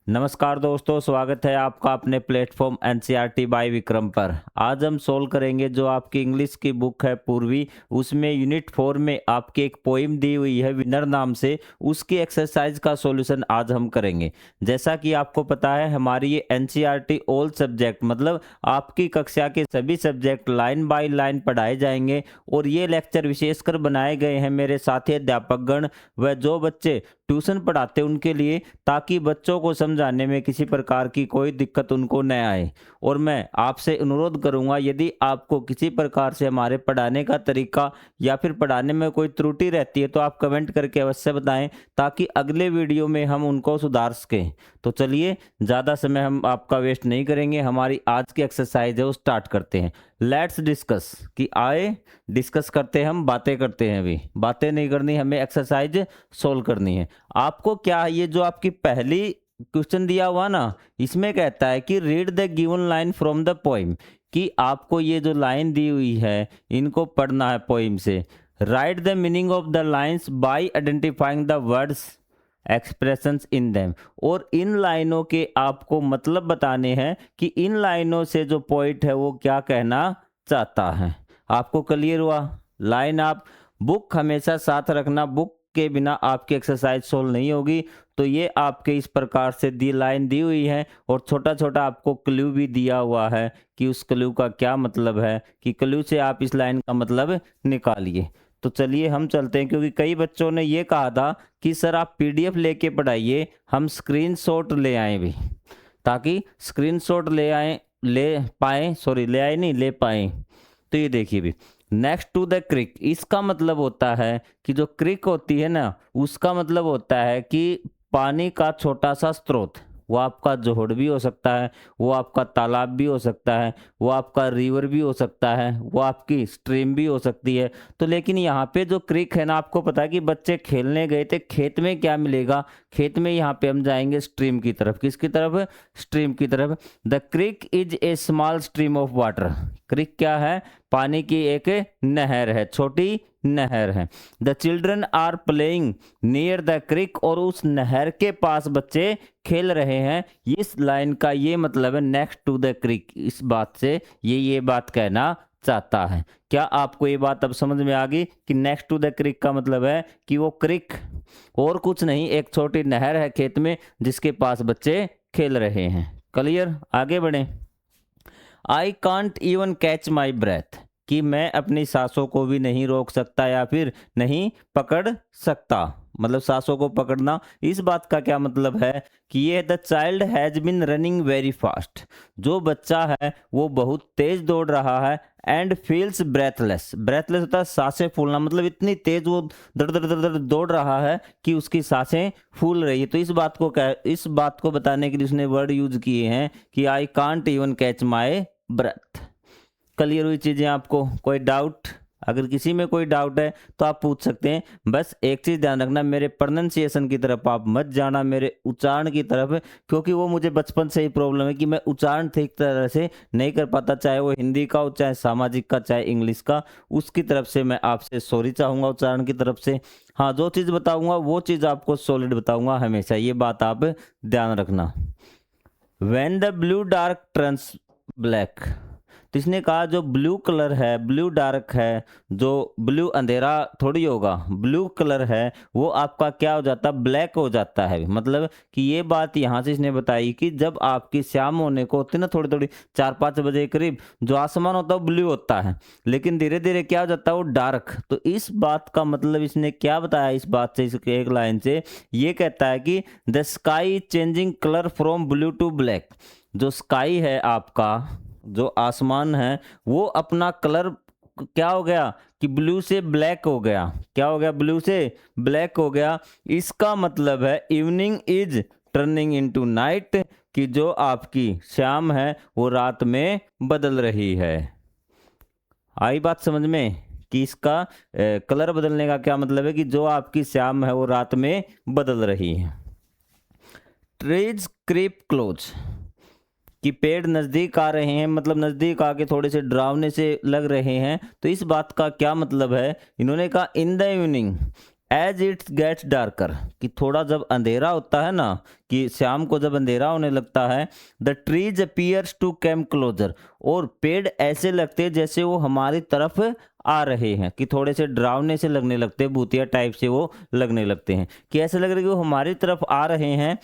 नमस्कार दोस्तों, स्वागत है आपका अपने प्लेटफॉर्म एनसीईआरटी बाय विक्रम पर। आज हम सोल्व करेंगे जो आपकी इंग्लिश की बुक है पूर्वी, उसमें यूनिट 4 में आपकी एक पोइम दी हुई है विनर नाम से, उसकी एक्सरसाइज का सॉल्यूशन आज हम करेंगे। जैसा कि आपको पता है हमारी ये एनसीईआरटी ऑल सब्जेक्ट मतलब आपकी कक्षा के सभी सब्जेक्ट लाइन बाय लाइन पढ़ाए जाएंगे और ये लेक्चर विशेषकर बनाए गए हैं मेरे साथी अध्यापकगण व जो बच्चे ट्यूशन पढ़ाते उनके लिए, ताकि बच्चों को समझाने में किसी प्रकार की कोई दिक्कत उनको न आए। और मैं आपसे अनुरोध करूंगा, यदि आपको किसी प्रकार से हमारे पढ़ाने का तरीका या फिर पढ़ाने में कोई त्रुटि रहती है तो आप कमेंट करके अवश्य बताएं, ताकि अगले वीडियो में हम उनको सुधार सकें। तो चलिए ज़्यादा समय हम आपका वेस्ट नहीं करेंगे, हमारी आज की एक्सरसाइज है वो स्टार्ट करते हैं। लेट्स डिस्कस कि आए डिस्कस करते हैं, हम बातें करते हैं। अभी बातें नहीं करनी, हमें एक्सरसाइज सोल्व करनी है। आपको क्या ये जो आपकी पहली क्वेश्चन दिया हुआ ना, इसमें कहता है कि read the given line from the poem, कि आपको ये जो लाइन दी हुई है इनको पढ़ना है पोइम से। Right the meaning of the lines bye identifying the words expressions in them, और इन लाइनों के आपको मतलब बताने हैं कि इन लाइनों से जो पोइट है वो क्या कहना चाहता है। आपको क्लियर हुआ? लाइन आप बुक हमेशा साथ रखना, बुक के बिना आपकी एक्सरसाइज सोल्व नहीं होगी। तो ये आपके इस प्रकार से दी लाइन दी हुई है और छोटा छोटा आपको क्लू भी दिया हुआ है कि उस क्लू का क्या मतलब है, कि क्लू से आप इस लाइन का मतलब निकालिए। तो चलिए हम चलते हैं, क्योंकि कई बच्चों ने ये कहा था कि सर आप पीडीएफ लेके पढ़ाइए, हम स्क्रीनशॉट ले आए भी, ताकि स्क्रीनशॉट ले आए ले पाए। तो ये देखिए भी, नेक्स्ट टू द क्रिक, इसका मतलब होता है कि जो क्रिक होती है ना, उसका मतलब होता है कि पानी का छोटा सा स्रोत। वो आपका जोहड़ भी हो सकता है, वो आपका तालाब भी हो सकता है, वो आपका रिवर भी हो सकता है, वो आपकी स्ट्रीम भी हो सकती है। तो लेकिन यहाँ पे जो क्रिक है ना, आपको पता है कि बच्चे खेलने गए थे, खेत में क्या मिलेगा, खेत में यहाँ पे हम जाएंगे स्ट्रीम की तरफ। किसकी तरफ? स्ट्रीम की तरफ। The creek is a small stream of water, creek क्या है? पानी की एक नहर है, छोटी नहर है। The children are playing near the creek, और उस नहर के पास बच्चे खेल रहे हैं। इस लाइन का ये मतलब है नेक्स्ट टू द क्रिक, इस बात से ये बात कहना चाहता है। क्या आपको ये बात अब समझ में आ गई कि नेक्स्ट टू द क्रिक का मतलब है कि वो क्रिक और कुछ नहीं, एक छोटी नहर है खेत में जिसके पास बच्चे खेल रहे हैं। क्लियर? आगे बढ़े। I can't even catch my breath, कि मैं अपनी सांसों को भी नहीं रोक सकता या फिर नहीं पकड़ सकता। मतलब सांसों को पकड़ना, इस बात का क्या मतलब है कि ये the child has been running very fast, जो बच्चा है वो बहुत तेज दौड़ रहा है। एंड फील्स ब्रेथलेस, ब्रेथलेस होता है सांसें फूलना, मतलब इतनी तेज वो दर दर दर दर दौड़ रहा है कि उसकी सांसें फूल रही है। तो इस बात को बताने के लिए उसने वर्ड यूज किए हैं कि I can't even catch my breath. Clear हुई चीजें आपको? कोई डाउट? अगर किसी में कोई डाउट है तो आप पूछ सकते हैं। बस एक चीज ध्यान रखना, मेरे प्रोनाउंसिएशन की तरफ आप मत जाना, मेरे उच्चारण की तरफ, क्योंकि वो मुझे बचपन से ही प्रॉब्लम है कि मैं उच्चारण ठीक तरह से नहीं कर पाता, चाहे वो हिंदी का हो, चाहे सामाजिक का, चाहे इंग्लिश का। उसकी तरफ से मैं आपसे सॉरी चाहूंगा, उच्चारण की तरफ से। हाँ, जो चीज़ बताऊंगा वो चीज़ आपको सॉलिड बताऊंगा हमेशा, ये बात आप ध्यान रखना। When the blue dark turns black, तो इसने कहा जो ब्लू कलर है, ब्लू डार्क है, जो ब्लू अंधेरा थोड़ी होगा, ब्लू कलर है वो आपका क्या हो जाता है? ब्लैक हो जाता है। मतलब कि ये बात यहाँ से इसने बताई कि जब आपकी शाम होने को होती है ना, थोड़ी थोड़ी 4-5 बजे के करीब, जो आसमान होता है वो ब्लू होता है, लेकिन धीरे धीरे क्या हो जाता है? वो डार्क। तो इस बात का मतलब इसने क्या बताया इस बात से, इसके एक लाइन से ये कहता है कि the sky changing colour from blue to black, जो स्काई है आपका, जो आसमान है, वो अपना कलर क्या हो गया कि ब्लू से ब्लैक हो गया। क्या हो गया? ब्लू से ब्लैक हो गया। इसका मतलब है evening is turning into night, कि जो आपकी शाम है वो रात में बदल रही है। आई बात समझ में कि इसका कलर बदलने का क्या मतलब है कि जो आपकी शाम है वो रात में बदल रही है। ट्रीज क्रीप क्लोज, कि पेड़ नज़दीक आ रहे हैं, मतलब नज़दीक आके थोड़े से डरावने से लग रहे हैं। तो इस बात का क्या मतलब है? इन्होंने कहा in the evening, as its gets darker, कि थोड़ा जब अंधेरा होता है ना, कि शाम को जब अंधेरा होने लगता है, the trees appears to come closer, और पेड़ ऐसे लगते हैं जैसे वो हमारी तरफ आ रहे हैं, कि थोड़े से डरावने से लगने लगते हैं, भूतिया टाइप से वो लगने लगते हैं, कि ऐसे लग रहा है कि वो हमारी तरफ आ रहे हैं।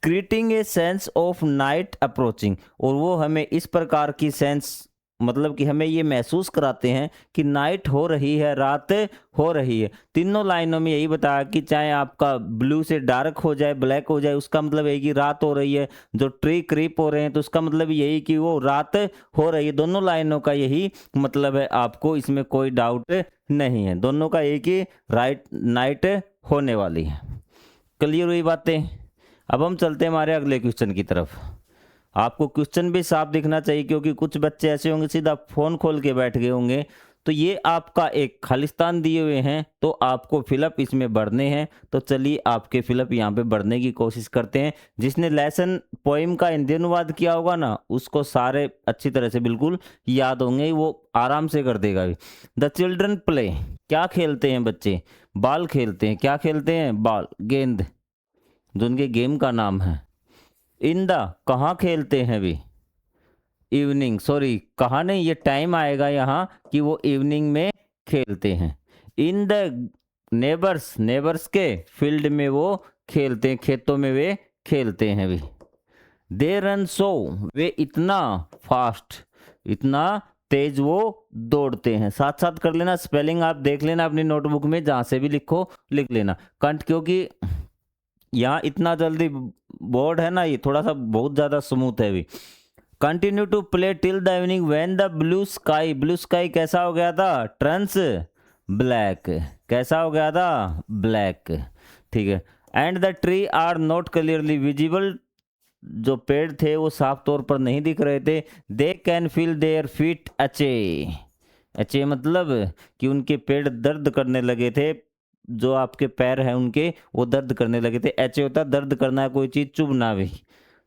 Creating a sense of night approaching, और वो हमें इस प्रकार की सेंस, मतलब कि हमें ये महसूस कराते हैं कि नाइट हो रही है, रात हो रही है। तीनों लाइनों में यही बताया कि चाहे आपका ब्लू से डार्क हो जाए, ब्लैक हो जाए, उसका मतलब यही कि रात हो रही है। जो ट्री क्रीप हो रहे हैं तो उसका मतलब यही कि वो रात हो रही है। दोनों लाइनों का यही मतलब है, आपको इसमें कोई डाउट नहीं है, दोनों का यही कि नाइट होने वाली है। क्लियर हुई बातें? अब हम चलते हैं हमारे अगले क्वेश्चन की तरफ। आपको क्वेश्चन भी साफ दिखना चाहिए, क्योंकि कुछ बच्चे ऐसे होंगे सीधा फोन खोल के बैठ गए होंगे। तो ये आपका एक खालिस्तान दिए हुए हैं, तो आपको फिलअप इसमें भरने हैं। तो चलिए आपके फिलअप यहाँ पे भरने की कोशिश करते हैं। जिसने लेसन पोइम का हिंदी अनुवाद किया होगा ना, उसको सारे अच्छी तरह से बिल्कुल याद होंगे, वो आराम से कर देगा भी। द चिल्ड्रन प्ले, क्या खेलते हैं बच्चे? बॉल खेलते हैं। क्या खेलते हैं? बॉल, गेंद, जो उनके गेम का नाम है। इन द, कहाँ खेलते हैं भी? इवनिंग, सॉरी कहाँ नहीं, ये टाइम आएगा यहाँ कि वो इवनिंग में खेलते हैं। इन द नेबर्स, नेबर्स के फील्ड में वो खेलते हैं, खेतों में वे खेलते हैं भी। दे रन सो, वे इतना फास्ट, इतना तेज वो दौड़ते हैं। साथ साथ कर लेना, स्पेलिंग आप देख लेना अपनी नोटबुक में, जहाँ से भी लिखो लिख लेना कंट, क्योंकि यहाँ इतना जल्दी बोर्ड है ना, ये थोड़ा सा बहुत ज़्यादा स्मूथ है भी। Continue to play till the evening when the blue sky, blue sky कैसा हो गया था? टर्न्स ब्लैक, कैसा हो गया था? ब्लैक, ठीक है। And the tree are not clearly visible, जो पेड़ थे वो साफ तौर पर नहीं दिख रहे थे। They can feel their feet अचे, अचे मतलब कि उनके पेड़ दर्द करने लगे थे, जो आपके पैर हैं उनके वो दर्द करने लगे थे। एचे होता है दर्द करना है, कोई चीज़ चुभना भी,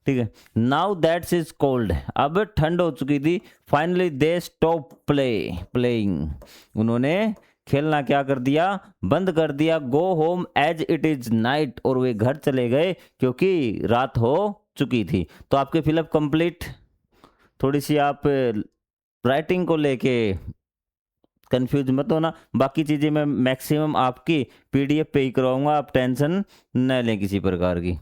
ठीक है। नाउ दैट्स इज कोल्ड, अब ठंड हो चुकी थी। फाइनली दे स्टॉप प्लेइंग, उन्होंने खेलना क्या कर दिया? बंद कर दिया। Go home as it is night, और वे घर चले गए क्योंकि रात हो चुकी थी। तो आपके फिलअप कंप्लीट। थोड़ी सी आप राइटिंग को लेके कंफ्यूज मत होना, बाकी चीज़ें मैं मैक्सिमम आपकी पीडीएफ पे ही करवाऊंगा, आप टेंशन न लें किसी प्रकार की।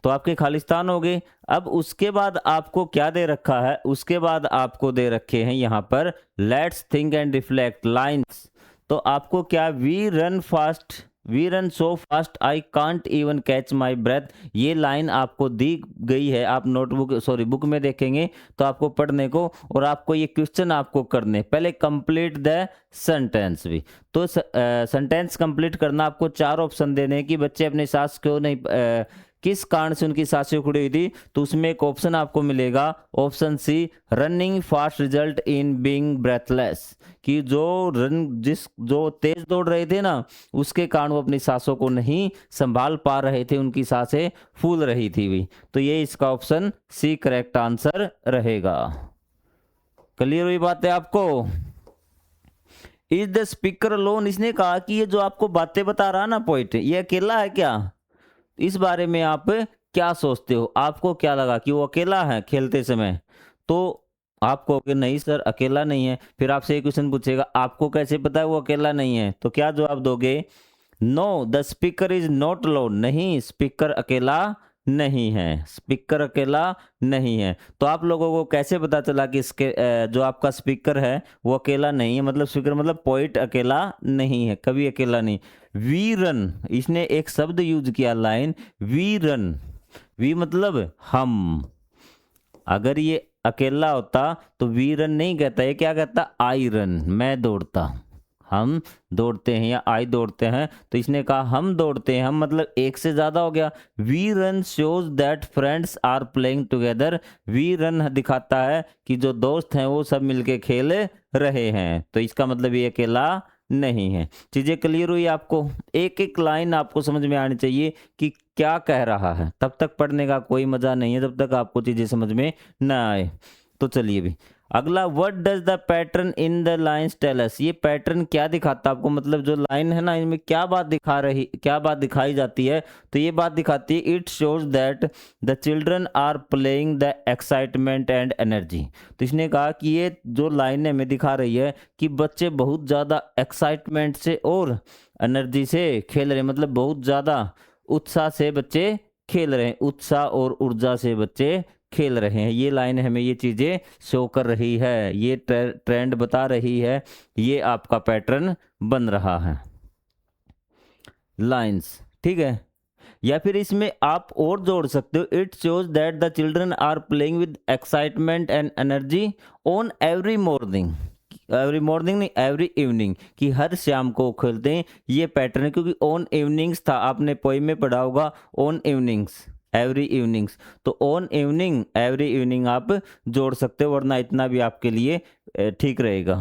तो आपके खालिस्तान हो गए। अब उसके बाद आपको क्या दे रखा है? उसके बाद आपको दे रखे हैं यहाँ पर let's think and reflect lines. तो आपको क्या, we run fast, we run so fast I can't even catch my breath, ये लाइन आपको दी गई है। आप नोटबुक सॉरी बुक में देखेंगे तो आपको पढ़ने को, और आपको ये क्वेश्चन आपको करने। पहले कंप्लीट द सेंटेंस भी, तो सेंटेंस कंप्लीट करना आपको 4 ऑप्शन देने हैं कि बच्चे अपने सांस क्यों नहीं किस कारण से उनकी सांसें उखड़ी हुई थी। तो उसमें एक ऑप्शन आपको मिलेगा, option C, running fast result in being breathless, कि जो तेज दौड़ रहे थे ना, उसके कारण वो अपनी सांसों को नहीं संभाल पा रहे थे, उनकी सांसें फूल रही थी भी। तो ये इसका ऑप्शन सी करेक्ट आंसर रहेगा। क्लियर हुई बात है आपको? इज द स्पीकर अलोन, इसने कहा कि ये जो आपको बातें बता रहा ना पोइट, ये अकेला है क्या? इस बारे में आप क्या सोचते हो? आपको क्या लगा कि वो अकेला है खेलते समय? तो आप कहोगे नहीं सर अकेला नहीं है। फिर आपसे एक क्वेश्चन पूछेगा, आपको कैसे पता है वो अकेला नहीं है? तो क्या जवाब दोगे? Know the speaker is not alone, नहीं स्पीकर अकेला नहीं है, स्पीकर अकेला नहीं है। तो आप लोगों को कैसे पता चला कि इसके जो आपका स्पीकर है वो अकेला नहीं है? मतलब स्पीकर मतलब पोइट अकेला नहीं है, कभी अकेला नहीं। वी रन, इसने एक शब्द यूज किया लाइन, वी रन, वी मतलब हम। अगर ये अकेला होता तो वी रन नहीं कहता, ये क्या कहता? आई रन, मैं दौड़ता, हम दौड़ते हैं, या आई दौड़ते हैं। तो इसने कहा हम दौड़ते हैं, हम मतलब एक से ज्यादा हो गया। We run shows that friends are playing together, we run दिखाता है कि जो दोस्त हैं वो सब मिलके खेल रहे हैं। तो इसका मतलब ये अकेला नहीं है। चीजें क्लियर हुई आपको? एक एक लाइन आपको समझ में आनी चाहिए कि क्या कह रहा है, तब तक पढ़ने का कोई मजा नहीं है जब तक आपको चीजें समझ में ना आए। तो चलिए भी अगला, what does the pattern in the lines tell us, ये पैटर्न क्या दिखाता है आपको, मतलब जो लाइन है ना इनमें क्या बात दिखाई जाती है, तो ये बात दिखाती है, it shows that the children are playing the excitement and energy. तो इसने कहा कि ये जो लाइन हमें दिखा रही है कि बच्चे बहुत ज़्यादा एक्साइटमेंट से और एनर्जी से खेल रहे हैं, मतलब बहुत ज़्यादा उत्साह से बच्चे खेल रहे हैं, उत्साह और ऊर्जा से बच्चे खेल रहे हैं। ये लाइन हमें ये चीज़ें शो कर रही है, ये ट्रेंड बता रही है, ये आपका पैटर्न बन रहा है लाइंस, ठीक है। या फिर इसमें आप और जोड़ सकते हो, it shows that the children are playing with excitement and energy on every morning नहीं एवरी इवनिंग, कि हर शाम को खेलते हैं, ये पैटर्न है। क्योंकि ऑन इवनिंग्स था, आपने पोइम में पढ़ा होगा ऑन इवनिंग्स एवरी इवनिंग्स, तो ऑन इवनिंग एवरी इवनिंग आप जोड़ सकते हो, वरना इतना भी आपके लिए ठीक रहेगा।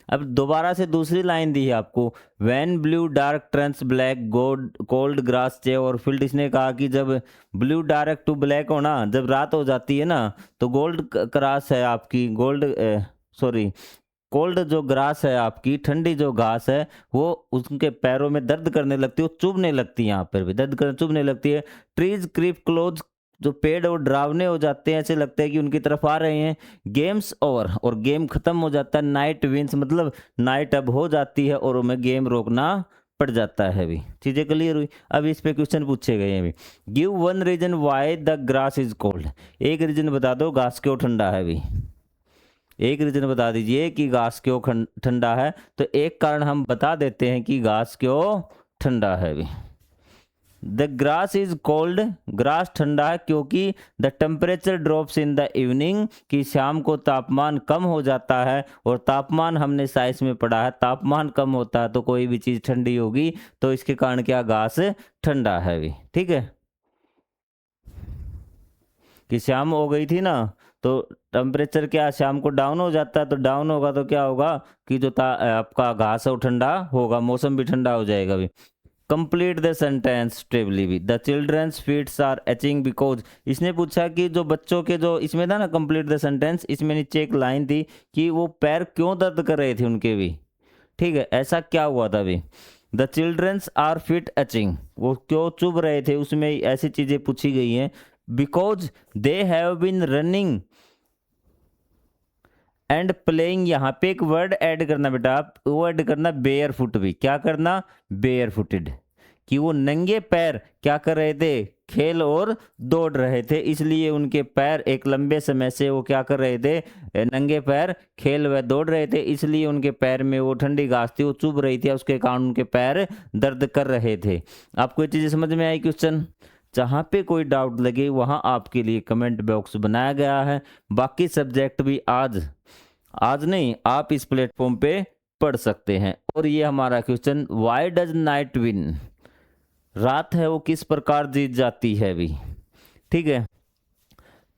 अब दोबारा से दूसरी लाइन दी है आपको, when blue dark turns black cold grass चे और फील्ड। इसने कहा कि जब ब्लू डार्क टू ब्लैक हो ना, जब रात हो जाती है ना, तो गोल्ड ग्रास है आपकी, कोल्ड जो ग्रास है आपकी, ठंडी जो घास है, वो उनके पैरों में दर्द करने लगती है, चुभने लगती है, यहाँ पर भी दर्द कर चुभने लगती है। ट्रीज क्रीप क्लोज, जो पेड़ और डरावने हो जाते हैं, ऐसे लगता है कि उनकी तरफ आ रहे हैं। गेम्स ओवर, और गेम खत्म हो जाता है। नाइट विंस, मतलब नाइट अब हो जाती है और हमें गेम रोकना पड़ जाता है। भी चीज़ें क्लियर हुई। अब इस पे क्वेश्चन पूछे गए हैं भी, give one reason why the grass is cold, एक रीजन बता दो घास क्यों ठंडा है। भी एक रीजन बता दीजिए कि घास क्यों ठंडा है। तो एक कारण हम बता देते हैं कि घास क्यों ठंडा है। भी the grass is cold, grass ठंडा है क्योंकि the temperature drops in the evening, कि शाम को तापमान कम हो जाता है। और तापमान हमने साइंस में पढ़ा है, तापमान कम होता है तो कोई भी चीज़ ठंडी होगी, तो इसके कारण क्या घास ठंडा है। भी ठीक है, कि शाम हो गई थी ना, तो टेम्परेचर क्या शाम को डाउन हो जाता है, तो डाउन होगा तो क्या होगा कि जो आपका घास है वो ठंडा होगा, मौसम भी ठंडा हो जाएगा। भी कंप्लीट द सेंटेंस स्टेबली, भी the children's feets are aching because. इसने पूछा कि जो बच्चों के, जो इसमें था ना कंप्लीट द सेंटेंस, इसमें नीचे एक लाइन थी कि वो पैर क्यों दर्द कर रहे थे उनके भी, ठीक है, ऐसा क्या हुआ था। भी the children's are feet aching, वो क्यों चुभ रहे थे, उसमें ऐसी चीजें पूछी गई हैं। Because they have been running and playing, यहाँ पे एक वर्ड ऐड करना बेटा, आप वो ऐड करना बेयर फुट। भी क्या करना, बेयर फुटेड, कि वो नंगे पैर क्या कर रहे थे, खेल और दौड़ रहे थे, इसलिए उनके पैर एक लंबे समय से वो क्या कर रहे थे, नंगे पैर खेल व दौड़ रहे थे, इसलिए उनके पैर में वो ठंडी घास थी वो चुभ रही थी, उसके कारण उनके पैर दर्द कर रहे थे। आपको ये चीज़ें समझ में आई क्वेश्चन? जहाँ पे कोई डाउट लगे वहाँ आपके लिए कमेंट बॉक्स बनाया गया है। बाकी सब्जेक्ट भी आज नहीं, आप इस प्लेटफॉर्म पे पढ़ सकते हैं। और ये हमारा question, why does night win, रात है वो किस प्रकार जीत जाती है। भी ठीक है,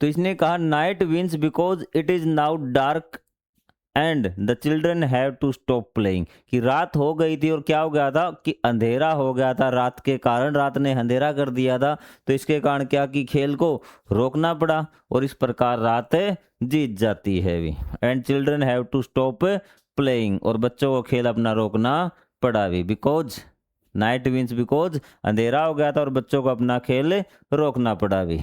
तो इसने कहा night wins because it is now dark and the children have to stop playing, कि रात हो गई थी और क्या हो गया था कि अंधेरा हो गया था, रात के कारण, रात ने अंधेरा कर दिया था, तो इसके कारण क्या कि खेल को रोकना पड़ा और इस प्रकार रात जीत जाती है। भी and children have to stop playing, और बच्चों को खेल अपना रोकना पड़ा। भी बिकॉज नाइट विंस बिकॉज अंधेरा हो गया था और बच्चों को अपना खेल रोकना पड़ा। भी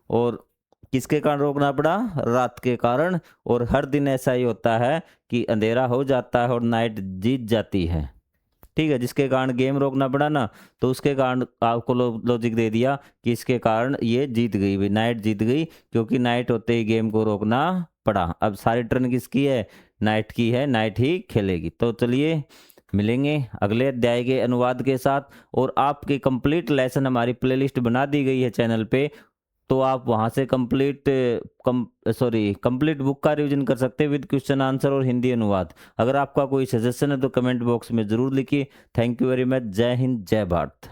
और किसके कारण रोकना पड़ा, रात के कारण। और हर दिन ऐसा ही होता है कि अंधेरा हो जाता है और नाइट जीत जाती है, ठीक है, जिसके कारण गेम रोकना पड़ा ना, तो उसके कारण आपको लॉजिक दे दिया कि इसके कारण ये जीत गई, भी नाइट जीत गई, क्योंकि नाइट होते ही गेम को रोकना पड़ा। अब सारी टर्न किसकी है, नाइट की है, नाइट ही खेलेगी। तो चलिए मिलेंगे अगले अध्याय के अनुवाद के साथ। और आपके कंप्लीट लेसन हमारी प्लेलिस्ट बना दी गई है चैनल पे, तो आप वहां से कंप्लीट बुक का रिवीजन कर सकते हैं विद क्वेश्चन आंसर और हिंदी अनुवाद। अगर आपका कोई सजेशन है तो कमेंट बॉक्स में ज़रूर लिखिए। Thank you very much. जय हिंद, जय भारत।